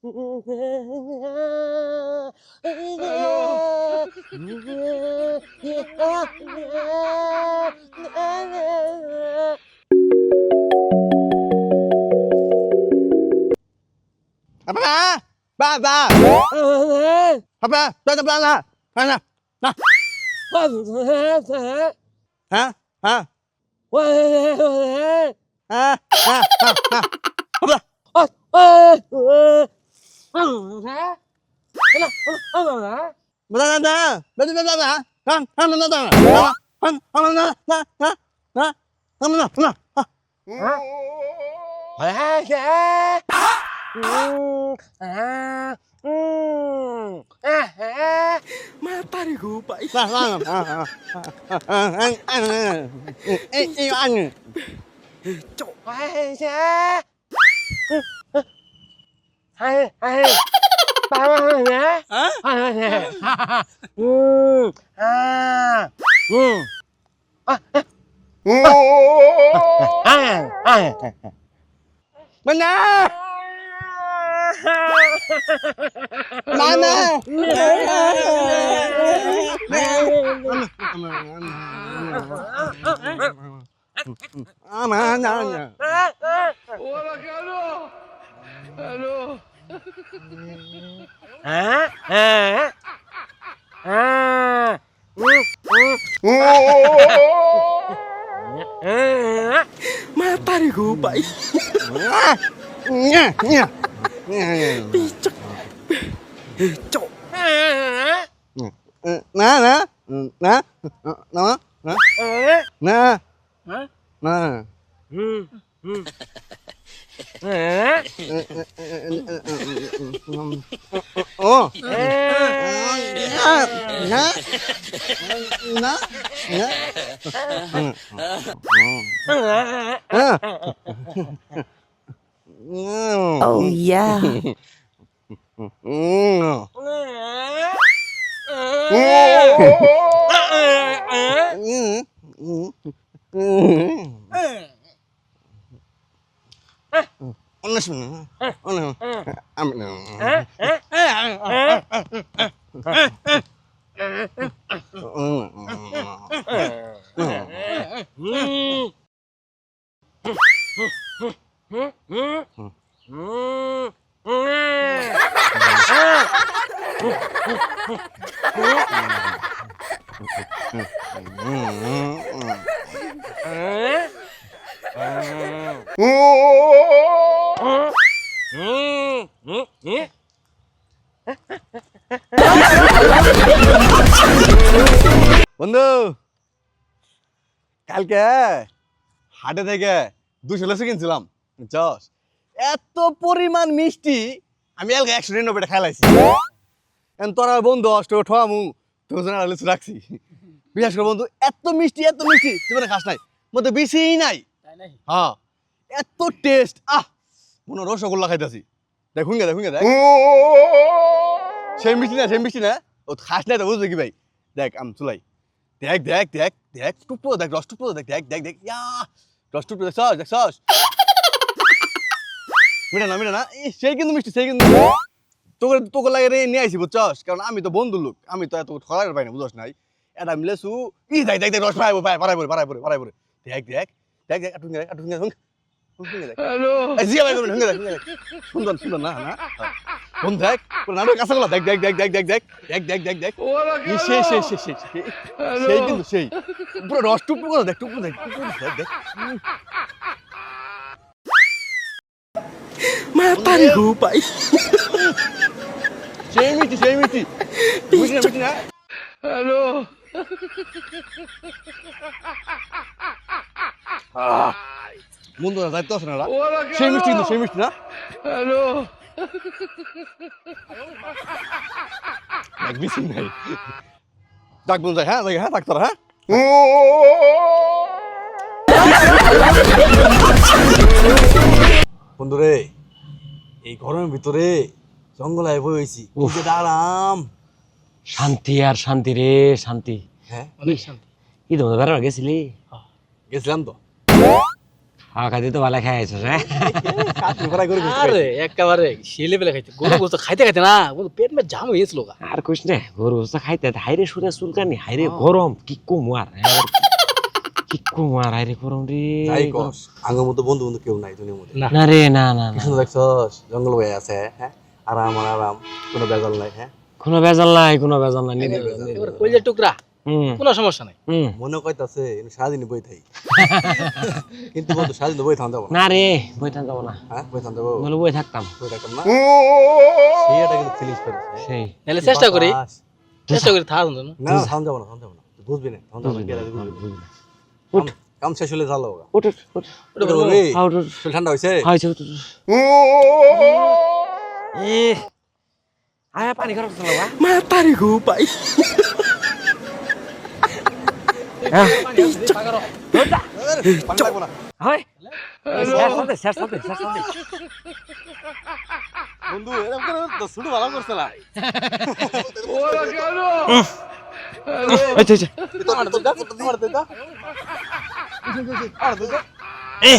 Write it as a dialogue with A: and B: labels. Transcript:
A: Apa? Ba. Apa? Ba na. Na. Hả? Hả? Hả?
B: Matahari gue, Pak.
A: Anh.
B: Cok.
A: Mana? Mana? Mana?
B: Wala ka, ano? Ano? Matahari gue, Pak. Picok. Cok.
C: Oh yeah.
A: বন্ধু কালকে হাটে থেকে 200 লসে কিনছিলাম বুঝছস এত পরিমাণ মিষ্টি আমি এলকে 199 খাইলাইছি এখন তোরা বন্ধু অষ্ট ঠোয়ামু তোজন আর লসে রাখছি বিশেষ করে বন্ধু এত মিষ্টি তুই মানে খাস নাই মতে বেশিই নাই
B: তাই নাই?
A: হ্যাঁ এত টেস্ট মনে রসগোল্লা খাইতাছি দেখুন দেখ সেই মিষ্টি না ও খাস নাই তো বুঝলি কি ভাই দেখ আম চুলাই দেখ টুকরো দেখ রস টুকরো দেখ ইয়া রস টুকরো দেখছস মিটা না সেই কিন্তু মিষ্টি তোকে লাগে রে নিয়ে আইছি বুঝছস কারণ আমি তো বন্ধু লোক আমি তো এত ঠকার পাই না বুঝছস নাই এটা মিলেছু দেখ রস পারাই দেখ
B: Halo.
A: জিয়া ভাই দেখ সুন্দর না বন্ধু দেখ নাটক কাছে গেল দেখ
B: Wala ka,
A: সেই কিন্তু সেই পুরো রস টুকরো দেখ দেখ
B: Matahari gue, Pak.
A: সেই মিষ্টি না
B: Halo.
A: বন্ধু দায়িত্ব আছে না
B: Wala ka,
A: সেই মিষ্টি না
B: Halo.
A: দেখ বেশি নাই ডাক বন্ধু হ্যাঁ ডাক তোরা হ্যাঁ বন্ধুরে এই গরমের ভিতরে জঙ্গল আয় বইছি আরাম
D: শান্তি আর শান্তি রে শান্তি।
A: হ্যাঁ
D: কি তোমাদের বেড়ার গেছিলি?
A: গেছিলাম তো
D: খাইতে তো ভালো খাইছিস হ্যাঁ
A: কাটু ফ্রাই করে গোস্ত
C: আরে একেবারে সেই লেভেলে খাইতে গরু গোস্ত খাইতে খাইতে না ও পেট মে জাম হয়ে গেছিল গা
D: আর কইস না গরু গোস্ত খাইতে হাইরে সুরে চুলকানি হাইরে গরম কি কুমার কি কুমার হাইরে গরম রে
A: যাই কস আঙ্গের মতো বন্ধু বন্ধু কেউ নাই দুনিয়ার মধ্যে
D: না রে না না
A: কি সুন্দর দেখছস জঙ্গল বয়ে আছে হ্যাঁ আরাম আর আরাম কোনো বেজাল নাই হ্যাঁ
D: কোনো বেজাল নাই কোনো বেজাল নাই নিদে
C: এবারে কইলে টুকরা কোনো সমস্যা নাই
A: মনে কইতাছে সারাদিন বই থাই কিন্তু বন্ধু সারাদিন বই থাম যাবো না
D: না রে বইতাম যাব না
A: হ্যাঁ বই থাম যাবো
D: বলে বই থাকতাম
A: বই থাকতাম না সেইটা কিন্তু ফিলিংস পাইছিস
D: সেই
C: নাহলে চেষ্টা করি থাক না
A: না থাম যাবো না থাম যাবো না তুই বুঝবি না থাম যাবো না কে বুঝবি
D: উঠ
A: কাম শেষ হলে চালো
D: উঠ উঠ
A: ওটা বলবো রে
D: উঠ উঠ
A: শরীর ঠান্ডা হইছে
D: হয়েছে উঠ এ আয়া পানি খারাপ চলো বা
B: Matahari gupai.
A: পানি লাগবো না
D: হয় শেষ হবে
A: বন্ধু এরকম করে তো শুরু ভালো করছ না
B: Hola, Cano.
D: আচ্ছা আচ্ছা
A: তোমার দা
D: এ